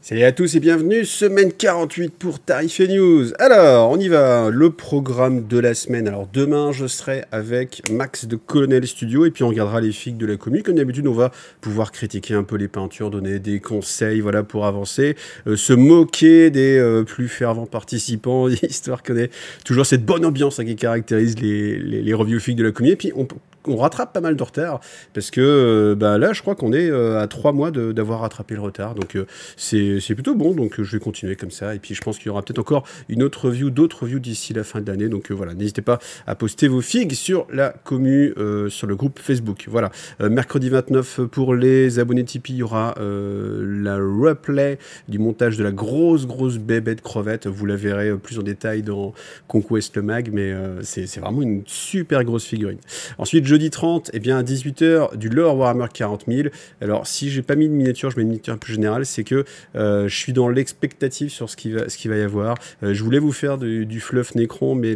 Salut à tous et bienvenue, semaine 48 pour Tarif et News. Alors, on y va, le programme de la semaine. Alors, demain, je serai avec Max de Colonel Studio et puis on regardera les figues de la commu. Comme d'habitude, on va pouvoir critiquer un peu les peintures, donner des conseils, voilà, pour avancer, se moquer des plus fervents participants, histoire qu'on ait toujours cette bonne ambiance qui caractérise les reviews figues de la commu. Et puis, on rattrape pas mal de retard parce que là je crois qu'on est à 3 mois d'avoir rattrapé le retard, donc c'est plutôt bon, donc je vais continuer comme ça et puis je pense qu'il y aura peut-être encore une autre review, d'autres reviews d'ici la fin de l'année, donc voilà, n'hésitez pas à poster vos figues sur la commu, sur le groupe Facebook. Voilà, mercredi 29 pour les abonnés Tipeee, il y aura la replay du montage de la grosse bébête crevette, vous la verrez plus en détail dans Conquest le Mag, mais c'est vraiment une super grosse figurine. Ensuite, jeudi 30, eh bien, à 18h, du lore Warhammer 40 000. Alors, si j'ai pas mis de miniature, je mets une miniature un peu générale, c'est que je suis dans l'expectative sur ce qu'il va y avoir. Je voulais vous faire du fluff Necron, mais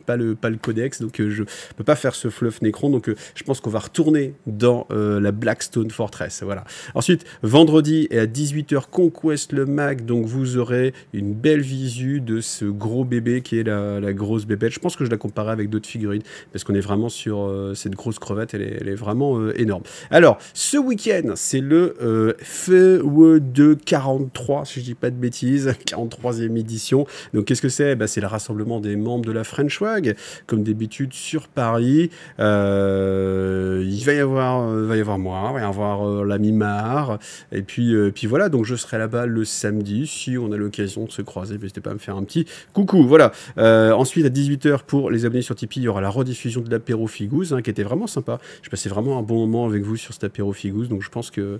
pas le codex, donc je peux pas faire ce fluff Necron, donc je pense qu'on va retourner dans la Blackstone Fortress. Voilà. Ensuite, vendredi et à 18h, Conquest le Mag, donc vous aurez une belle visu de ce gros bébé qui est la grosse bébête. Je pense que je la comparerai avec d'autres figurines, parce qu'on est vraiment sur cette grosse crevette, elle est vraiment énorme. Alors, ce week-end, c'est le FE de 43, si je dis pas de bêtises, 43e édition. Donc, qu'est-ce que c'est? C'est le rassemblement des membres de la French WAG, comme d'habitude sur Paris. Il va y avoir moi, il va y avoir l'ami Mar, et puis voilà, donc je serai là-bas le samedi, si on a l'occasion de se croiser, n'hésitez pas à me faire un petit coucou, voilà. Ensuite, à 18h, pour les abonnés sur Tipeee, il y aura la rediffusion de l'apéro Figouze, qui était vraiment sympa. Je passais vraiment un bon moment avec vous sur cet apéro Figouze, donc je pense que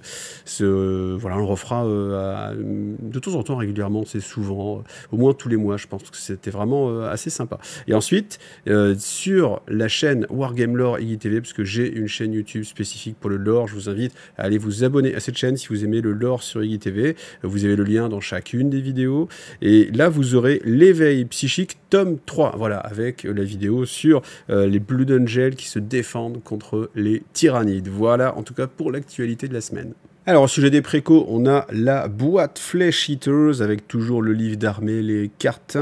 voilà, on le refera de temps en temps, régulièrement, c'est souvent, au moins tous les mois, je pense que c'était vraiment assez sympa. Et ensuite, sur la chaîne Wargame Lore IGTV, parce que j'ai une chaîne YouTube spécifique pour le lore, je vous invite à aller vous abonner à cette chaîne si vous aimez le lore sur IGTV. Vous avez le lien dans chacune des vidéos. Et là, vous aurez l'éveil psychique tome 3, voilà, avec la vidéo sur les Blood Angels qui se défendent contre les tyrannides. Voilà, en tout cas, pour l'actualité de la semaine. Alors, au sujet des précos, on a la boîte Flesh Eaters avec toujours le livre d'armée, les cartes,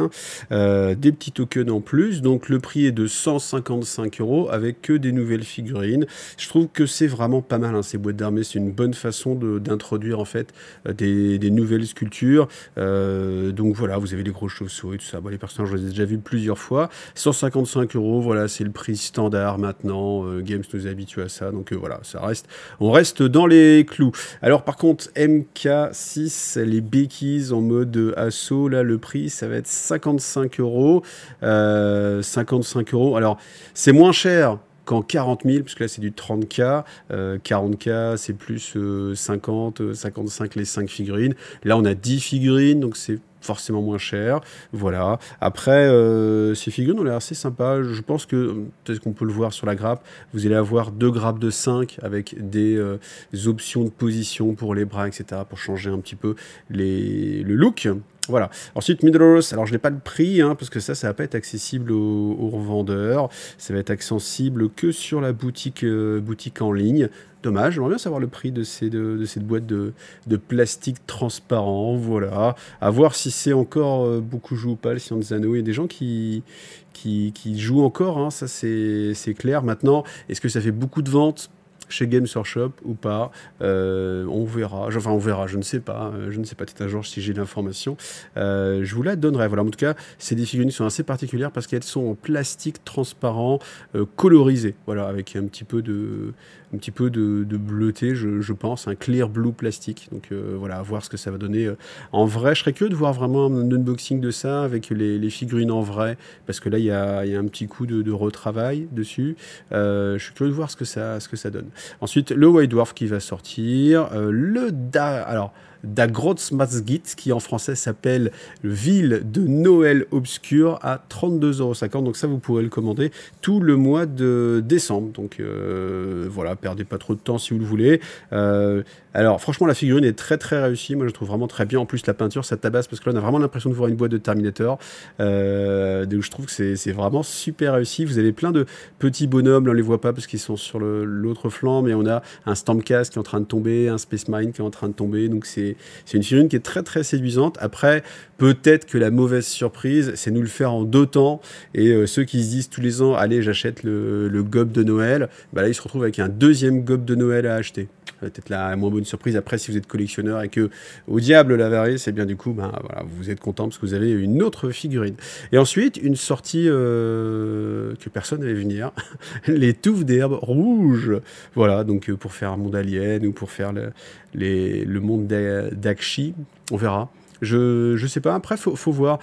des petits tokens en plus. Donc, le prix est de 155 € avec que des nouvelles figurines. Je trouve que c'est vraiment pas mal, ces boîtes d'armée. C'est une bonne façon d'introduire en fait des nouvelles sculptures. Donc voilà, vous avez les gros chauves-souris, tout ça. Bon, les personnages, je les ai déjà vus plusieurs fois. 155 €, voilà, c'est le prix standard maintenant. Games nous habitue à ça. Donc voilà, on reste dans les clous. Alors par contre, MK6, les béquilles en mode assaut, là le prix ça va être 55 €. 55 €. Alors c'est moins cher qu'en 40 000, parce que là c'est du 30K, 40K c'est plus 50, 55 les 5 figurines. Là on a 10 figurines, donc c'est forcément moins cher, voilà. Après, ces figurines ont l'air assez sympas. Je pense que, peut-être qu'on peut le voir sur la grappe, vous allez avoir 2 grappes de 5 avec des options de position pour les bras, etc., pour changer un petit peu le look. Voilà. Ensuite, Middle-earth, alors je n'ai pas le prix, parce que ça va pas être accessible aux revendeurs. Ça va être accessible que sur la boutique en ligne. Dommage, j'aimerais bien savoir le prix de cette boîte de plastique transparent, voilà. À voir si c'est encore beaucoup joué ou pas, le Seigneur des Anneaux. Il y a des gens qui jouent encore, ça c'est clair. Maintenant, est-ce que ça fait beaucoup de ventes chez Games Workshop ou pas, on verra. Enfin, on verra, je ne sais pas. Peut-être un jour si j'ai l'information. Je vous la donnerai. Voilà, en tout cas, ces des figurines sont assez particulières parce qu'elles sont en plastique transparent, colorisé. Voilà, avec un petit peu de bleuté, je pense, un clear blue plastique. Donc voilà, à voir ce que ça va donner. En vrai, je serais curieux de voir vraiment un unboxing de ça avec les figurines en vrai, parce que là, il y a un petit coup de retravail dessus. Je suis curieux de voir ce que ça donne. Ensuite, le White Dwarf qui va sortir. Alors, d'Agrotsmasgit, qui en français s'appelle Ville de Noël Obscur, à 32,50 €. Donc ça, vous pourrez le commander tout le mois de décembre. Donc voilà, perdez pas trop de temps si vous le voulez. Alors franchement, la figurine est très très réussie. Moi, je trouve vraiment très bien. En plus, la peinture, ça tabasse parce que là, on a vraiment l'impression de voir une boîte de Terminator. Donc je trouve que c'est vraiment super réussi. Vous avez plein de petits bonhommes. Là, on les voit pas parce qu'ils sont sur l'autre flanc, mais on a un Stormcast qui est en train de tomber, un Space Marine qui est en train de tomber. Donc c'est une figurine qui est très très séduisante. Après, peut-être que la mauvaise surprise, c'est nous le faire en 2 temps. Et ceux qui se disent tous les ans, allez, j'achète le gob de Noël, bah là, ils se retrouvent avec un deuxième gob de Noël à acheter. Peut-être la moins bonne surprise après si vous êtes collectionneur et que au diable l'avarice, et bien du coup ben, voilà, vous êtes content parce que vous avez une autre figurine. Et ensuite une sortie que personne n'avait venir, les touffes d'herbe rouges. Voilà, donc pour faire un monde alien ou pour faire le monde d'Akshi, on verra. Je sais pas, après faut voir.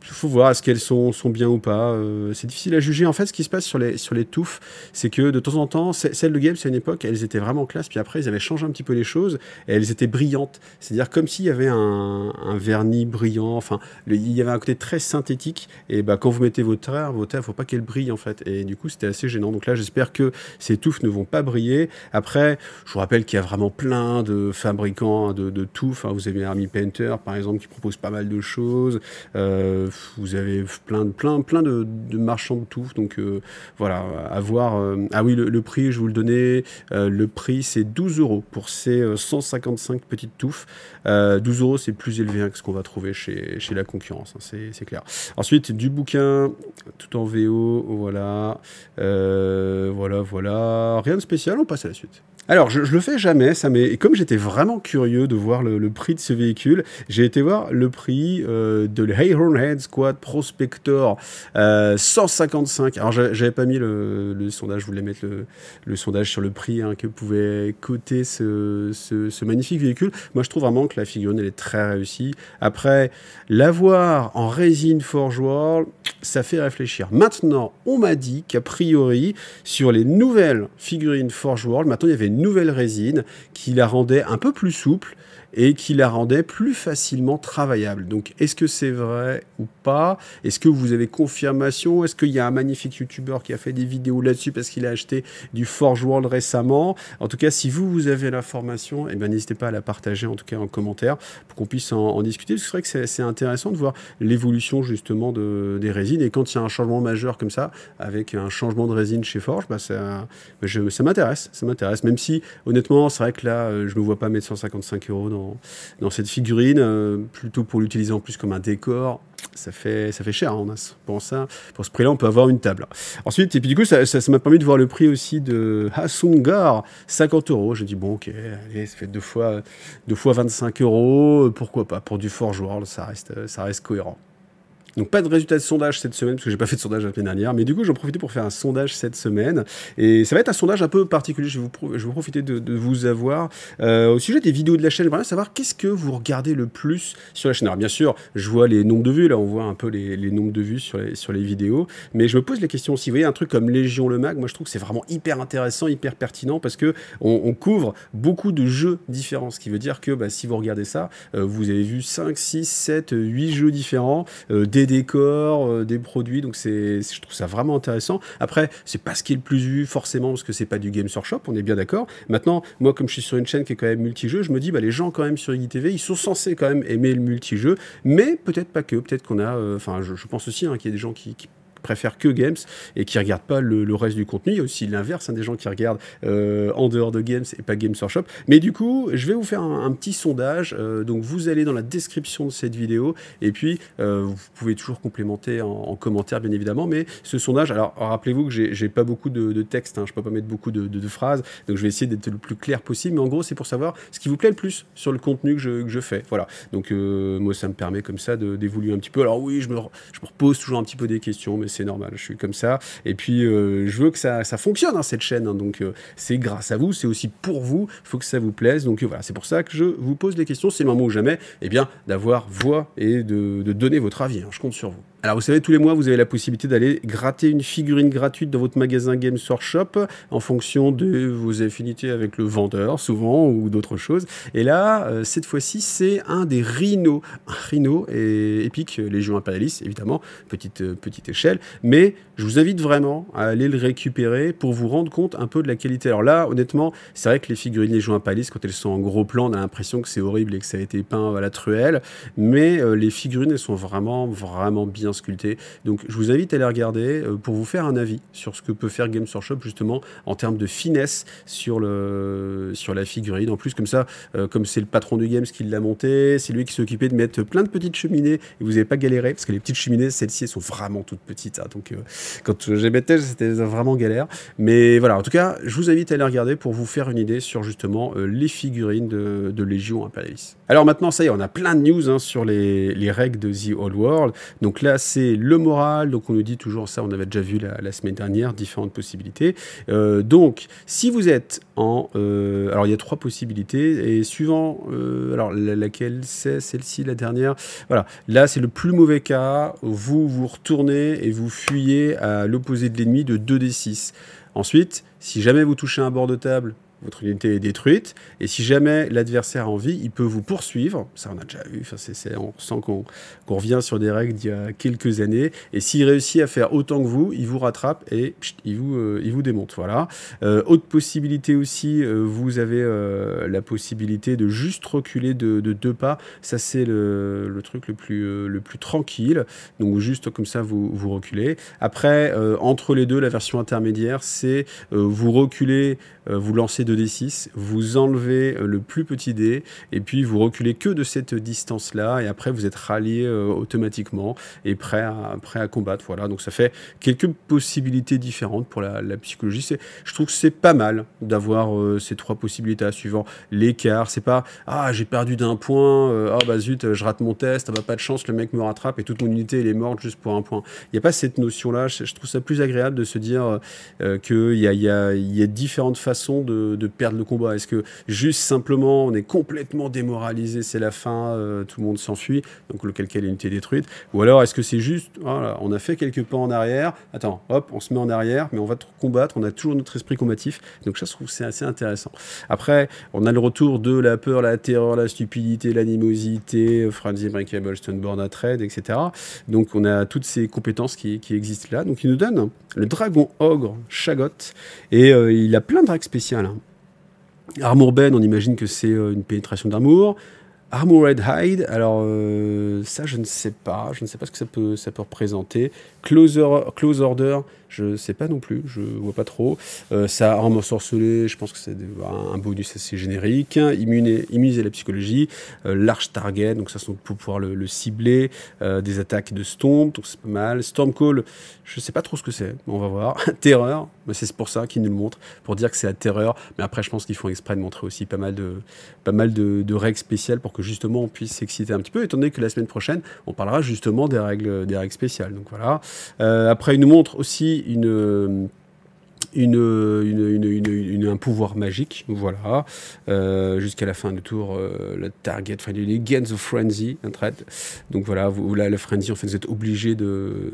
Faut voir est-ce qu'elles sont bien ou pas. C'est difficile à juger. En fait, ce qui se passe sur les touffes, c'est que de temps en temps, celles de Games, à une époque, elles étaient vraiment classe. Puis après, ils avaient changé un petit peu les choses et elles étaient brillantes. C'est-à-dire comme s'il y avait un vernis brillant. Enfin, il y avait un côté très synthétique. Et bah, quand vous mettez vos terres, faut pas qu'elles brillent en fait. Et du coup, c'était assez gênant. Donc là, j'espère que ces touffes ne vont pas briller. Après, je vous rappelle qu'il y a vraiment plein de fabricants de touffes. Vous avez Army Painter, par exemple, qui propose pas mal de choses. Vous avez plein de marchands de touffes, donc voilà, à voir. Ah oui, le prix, je vous le donnais, le prix c'est 12 € pour ces 155 petites touffes. 12 €, c'est plus élevé que ce qu'on va trouver chez la concurrence, hein, c'est clair. Ensuite, du bouquin, tout en VO, voilà. Voilà. Rien de spécial, on passe à la suite. Alors, je le fais jamais, et comme j'étais vraiment curieux de voir le prix de ce véhicule, j'ai été voir le prix de l'Ironhead Squad Prospector 155. Alors, j'avais pas mis le sondage, je voulais mettre le sondage sur le prix que pouvait coûter ce magnifique véhicule. Moi, je trouve vraiment que la figurine, elle est très réussie. Après, l'avoir en résine Forge World, ça fait réfléchir. Maintenant, on m'a dit qu'a priori, sur les nouvelles figurines Forge World, maintenant, il y avait une nouvelle résine qui la rendait un peu plus souple et qui la rendait plus facilement travaillable. Donc, est-ce que c'est vrai ou pas? Est-ce que vous avez confirmation? Est-ce qu'il y a un magnifique YouTuber qui a fait des vidéos là-dessus parce qu'il a acheté du Forge World récemment? En tout cas, si vous avez l'information, eh bien, n'hésitez pas à la partager, en tout cas en commentaire, pour qu'on puisse en discuter. Parce que c'est vrai que c'est intéressant de voir l'évolution justement des résines. Et quand il y a un changement majeur comme ça, avec un changement de résine chez Forge, bah, ça m'intéresse. Ça m'intéresse. Même si, honnêtement, c'est vrai que là, je ne me vois pas mettre 155 € dans cette figurine, plutôt pour l'utiliser en plus comme un décor. Ça fait cher, hein, pour ce prix-là, on peut avoir une table. Ensuite, et puis du coup, ça m'a permis de voir le prix aussi de Hasungar, 50 €. J'ai dit, bon, ok, allez, ça fait deux fois 25 €, pourquoi pas, pour du Forge World, ça reste cohérent. Donc pas de résultat de sondage cette semaine, parce que j'ai pas fait de sondage la semaine dernière, mais du coup j'en profitais pour faire un sondage cette semaine, et ça va être un sondage un peu particulier, je vais profiter de vous avoir au sujet des vidéos de la chaîne. J'aimerais savoir qu'est-ce que vous regardez le plus sur la chaîne. Alors bien sûr, je vois les nombres de vues, là on voit un peu les nombres de vues sur les vidéos, mais je me pose la question aussi, vous voyez un truc comme Légion le Mag, moi je trouve que c'est vraiment hyper intéressant, hyper pertinent, parce que on couvre beaucoup de jeux différents, ce qui veut dire que bah, si vous regardez ça, vous avez vu 5, 6, 7, 8 jeux différents, des décors, des produits, donc je trouve ça vraiment intéressant. Après, c'est pas ce qui est le plus vu forcément, parce que c'est pas du Games Workshop, on est bien d'accord. Maintenant, moi comme je suis sur une chaîne qui est quand même multijeu, je me dis, bah, les gens quand même sur IGTV, ils sont censés quand même aimer le multijeu, mais peut-être pas que, peut-être qu'on a, je pense aussi qu'il y a des gens qui préfèrent que Games et qui regardent pas le reste du contenu. Il y a aussi l'inverse, des gens qui regardent en dehors de Games et pas Games Workshop. Mais du coup, je vais vous faire un petit sondage. Donc vous allez dans la description de cette vidéo et puis vous pouvez toujours complémenter en commentaire, bien évidemment. Mais ce sondage, alors rappelez-vous que j'ai pas beaucoup de texte, je peux pas mettre beaucoup de phrases, donc je vais essayer d'être le plus clair possible. Mais en gros, c'est pour savoir ce qui vous plaît le plus sur le contenu que je fais. Voilà. Donc moi, ça me permet comme ça d'évoluer un petit peu. Alors oui, je me repose toujours un petit peu des questions, mais c'est normal, je suis comme ça. Et puis, je veux que ça fonctionne, cette chaîne. Donc, c'est grâce à vous, c'est aussi pour vous. Il faut que ça vous plaise. Donc, voilà, c'est pour ça que je vous pose des questions. C'est le moment ou jamais, eh bien, d'avoir voix et de donner votre avis. Je compte sur vous. Alors vous savez, tous les mois, vous avez la possibilité d'aller gratter une figurine gratuite dans votre magasin Games Workshop en fonction de vos affinités avec le vendeur, souvent, ou d'autres choses. Et là, cette fois-ci, c'est un des Rhino. Un Rhino est épique, Légion Impérialiste, évidemment, petite échelle. Mais je vous invite vraiment à aller le récupérer pour vous rendre compte un peu de la qualité. Alors là, honnêtement, c'est vrai que les figurines Légion Impérialiste, quand elles sont en gros plan, on a l'impression que c'est horrible et que ça a été peint à la truelle. Mais les figurines, elles sont vraiment bien sculptées. Donc je vous invite à les regarder pour vous faire un avis sur ce que peut faire Games Workshop justement en termes de finesse sur la figurine. En plus, comme ça, comme c'est le patron du Games qui l'a monté, c'est lui qui s'est occupé de mettre plein de petites cheminées et vous n'avez pas galéré parce que les petites cheminées, celles-ci, elles sont vraiment toutes petites. Hein, donc quand j'ai mettais, c'était vraiment galère. Mais voilà, en tout cas, je vous invite à les regarder pour vous faire une idée sur justement les figurines de Légion Impérialiste. Alors maintenant, ça y est, on a plein de news hein, sur les règles de The Old World. Donc là, c'est le moral. Donc on nous dit toujours ça, on avait déjà vu la semaine dernière, différentes possibilités. Donc, si vous êtes en... alors il y a 3 possibilités. Et suivant... alors laquelle c'est celle-ci, la dernière. Voilà, là c'est le plus mauvais cas. Vous retournez et vous fuyez à l'opposé de l'ennemi de 2d6. Ensuite, si jamais vous touchez un bord de table, votre unité est détruite, et si jamais l'adversaire a envie, il peut vous poursuivre, ça on a déjà vu, on sent qu'on revient sur des règles d'il y a quelques années, et s'il réussit à faire autant que vous, il vous rattrape et il vous démonte, voilà. Autre possibilité aussi, vous avez la possibilité de juste reculer de 2 pas, ça c'est le truc le plus tranquille, donc juste comme ça vous reculez. Après, entre les deux, la version intermédiaire, c'est vous reculez, vous lancez 2d6, vous enlevez le plus petit dé, et puis vous reculez que de cette distance-là, et après vous êtes rallié automatiquement, et prêt à combattre. Voilà, donc ça fait quelques possibilités différentes pour la psychologie. Je trouve que c'est pas mal d'avoir ces 3 possibilités, suivant l'écart. C'est pas « Ah, j'ai perdu d'1 point, ah bah zut, je rate mon test, ah bah pas de chance, le mec me rattrape, et toute mon unité, elle est morte juste pour 1 point. » Il n'y a pas cette notion-là. Je trouve ça plus agréable de se dire qu'il y a différentes façons de perdre le combat. Est-ce que juste simplement on est complètement démoralisé, c'est la fin, tout le monde s'enfuit, donc lequel cas l'unité est détruite, ou alors est-ce que c'est juste, voilà, on a fait quelques pas en arrière, attends, hop, on se met en arrière, mais on va combattre, on a toujours notre esprit combatif, donc ça je trouve que c'est assez intéressant. Après, on a le retour de la peur, la terreur, la stupidité, l'animosité, Frenzy, Breakable, Stoneboard, Atred, etc. Donc on a toutes ces compétences qui existent là, donc il nous donne le dragon ogre Shagot, et il a plein de règles spéciales. Hein. Armor Ben, on imagine que c'est une pénétration d'amour. Armored Hide, alors ça je ne sais pas ce que ça peut représenter. Close Order, je ne sais pas non plus, je vois pas trop. Ça, Arme ensorcelé, je pense que c'est un bonus assez générique. Immuniser la psychologie, Large Target, donc ça c'est pour pouvoir le cibler. Des attaques de Stomp, donc c'est pas mal. Stormcall, je ne sais pas trop ce que c'est, on va voir. Terreur, c'est pour ça qu'ils nous le montrent, pour dire que c'est la terreur. Mais après je pense qu'ils font exprès de montrer aussi pas mal de règles spéciales pour que justement on puisse s'exciter un petit peu, étant donné que la semaine prochaine on parlera justement des règles spéciales. Donc voilà. Après il nous montre aussi un pouvoir magique, voilà, jusqu'à la fin du tour, le target, enfin, les Gains of Frenzy, un trait. Donc voilà, là, la Frenzy, en fait, vous êtes obligé de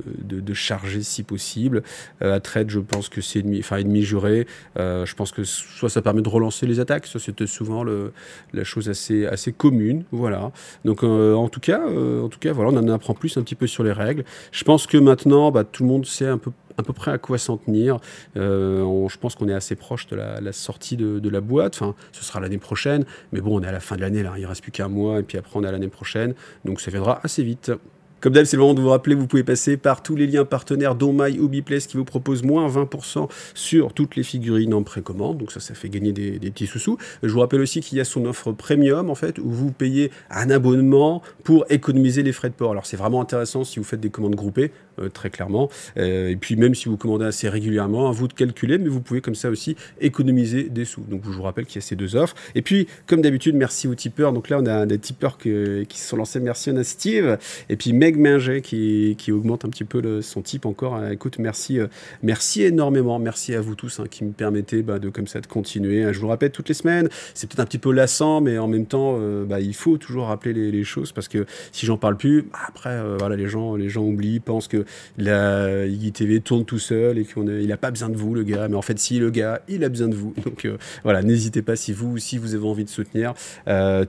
charger si possible. À trade, je pense que c'est ennemi juré. Je pense que soit ça permet de relancer les attaques, ça c'était souvent la chose assez commune, voilà. Donc en tout cas, voilà, on en apprend plus un petit peu sur les règles. Je pense que maintenant, tout le monde sait à peu près à quoi s'en tenir. Je pense qu'on est assez proche de la sortie de la boîte. Enfin, ce sera l'année prochaine. Mais bon, on est à la fin de l'année, là. Il ne reste plus qu'un mois. Et puis après, on est à l'année prochaine. Donc, ça viendra assez vite. Comme d'hab, c'est le moment de vous rappeler, vous pouvez passer par tous les liens partenaires, dont MyHobbyPlace qui vous propose moins 20% sur toutes les figurines en précommande. Donc ça fait gagner des petits sous-sous. Je vous rappelle aussi qu'il y a son offre premium, en fait, où vous payez un abonnement pour économiser les frais de port. Alors c'est vraiment intéressant si vous faites des commandes groupées, très clairement. Et puis même si vous commandez assez régulièrement, à vous de calculer, mais vous pouvez comme ça aussi économiser des sous. Donc je vous rappelle qu'il y a ces 2 offres. Et puis, comme d'habitude, merci aux tipeurs. Donc là, on a des tipeurs qui se sont lancés. Merci à Steve. Et puis Meg Minger qui augmente un petit peu son type encore. Écoute, merci énormément. Merci à vous tous qui me permettez de comme ça de continuer. Je vous le répète toutes les semaines. C'est peut-être un petit peu lassant, mais en même temps, il faut toujours rappeler les choses parce que si j'en parle plus, après, voilà, les gens oublient, pensent que la IGTV tourne tout seul et qu'il n'a pas besoin de vous, le gars. Mais en fait, si, le gars, il a besoin de vous. Donc voilà, n'hésitez pas si vous avez envie de soutenir.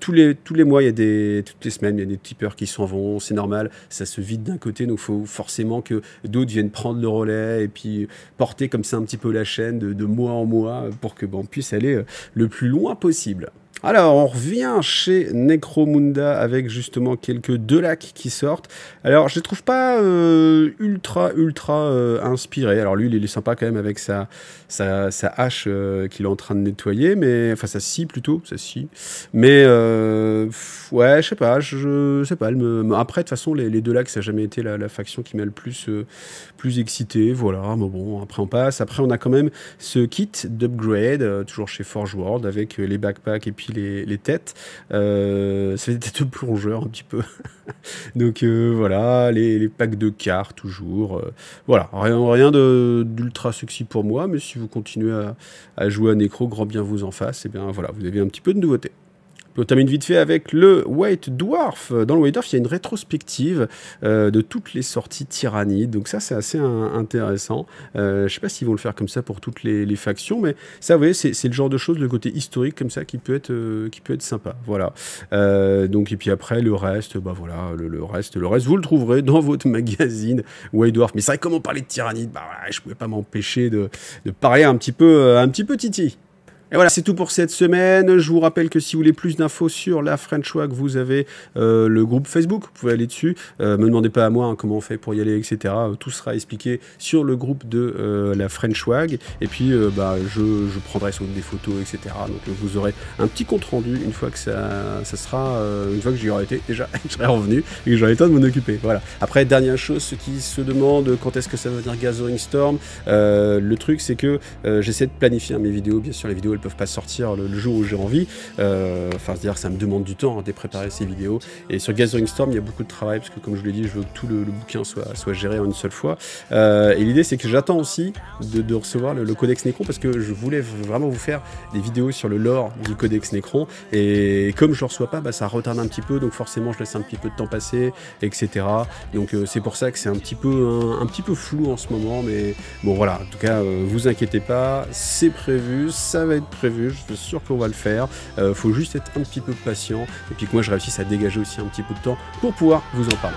Tous les mois, toutes les semaines, il y a des tipeurs qui s'en vont. C'est normal, ça se vide d'un côté, donc il faut forcément que d'autres viennent prendre le relais et puis porter comme ça un petit peu la chaîne de mois en mois pour que on puisse aller le plus loin possible. Alors, on revient chez Necromunda avec justement quelques Delac qui sortent. Alors, je les trouve pas ultra inspirés. Alors, lui, il est sympa quand même avec sa hache qu'il est en train de nettoyer, mais enfin, sa scie plutôt, sa scie. Mais ouais, je sais pas. Après, de toute façon, les Delac, ça n'a jamais été la faction qui m'a le plus excité. Voilà, mais bon, après on passe. Après, on a quand même ce kit d'upgrade, toujours chez Forge World, avec les backpacks et puis les têtes. C'est des têtes de plongeurs un petit peu. Donc voilà, les packs de cartes toujours. Voilà, rien d'ultra sexy pour moi, mais si vous continuez à jouer à Necro, grand bien vous en fasse, et bien voilà, vous avez un petit peu de nouveauté. Puis on termine vite fait avec le White Dwarf. Dans le White Dwarf, il y a une rétrospective de toutes les sorties Tyrannides. Donc ça, c'est assez intéressant. Je ne sais pas s'ils vont le faire comme ça pour toutes les factions, mais ça, vous voyez, c'est le genre de choses, le côté historique comme ça, qui peut être sympa. Voilà. Donc, et puis après, le reste, voilà, le reste, vous le trouverez dans votre magazine White Dwarf. Mais c'est vrai, comme on parlait de Tyrannides, je ne pouvais pas m'empêcher de parler un petit peu Titi. Et voilà, c'est tout pour cette semaine. Je vous rappelle que si vous voulez plus d'infos sur la French Wag, vous avez le groupe Facebook, vous pouvez aller dessus. Me demandez pas à moi comment on fait pour y aller, etc. Tout sera expliqué sur le groupe de la French Wag. Et puis, je prendrai sans doute des photos, etc. Donc, vous aurez un petit compte rendu une fois que ça sera, une fois que j'y aurai été. Déjà, je serai revenu et que j'aurai le temps de m'en occuper. Voilà. Après, dernière chose, ceux qui se demandent quand est-ce que ça va venir Gathering Storm, le truc, c'est que j'essaie de planifier mes vidéos. Bien sûr, les vidéos, peuvent pas sortir le jour où j'ai envie, enfin c'est-à-dire ça me demande du temps de préparer ces vidéos, et sur Gathering Storm il y a beaucoup de travail parce que comme je vous l'ai dit, je veux que tout le bouquin soit géré en une seule fois, et l'idée c'est que j'attends aussi de recevoir le Codex Necron parce que je voulais vraiment vous faire des vidéos sur le lore du Codex Necron, et comme je le reçois pas, ça retarde un petit peu, donc forcément je laisse un petit peu de temps passer, etc. Donc c'est pour ça que c'est un petit peu flou en ce moment, mais bon voilà, en tout cas vous inquiétez pas, c'est prévu, ça va être prévu, je suis sûr qu'on va le faire. Faut juste être un petit peu patient et puis que moi je réussisse à dégager aussi un petit peu de temps pour pouvoir vous en parler.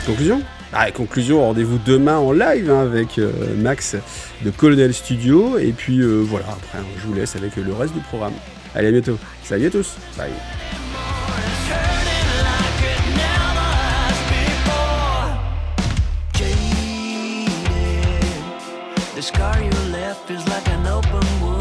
Conclusion ? Conclusion, rendez-vous demain en live avec Max de Colonel Studio, et puis voilà, après je vous laisse avec le reste du programme. Allez, à bientôt. Salut à tous. Bye. The scar you left is like an open wound.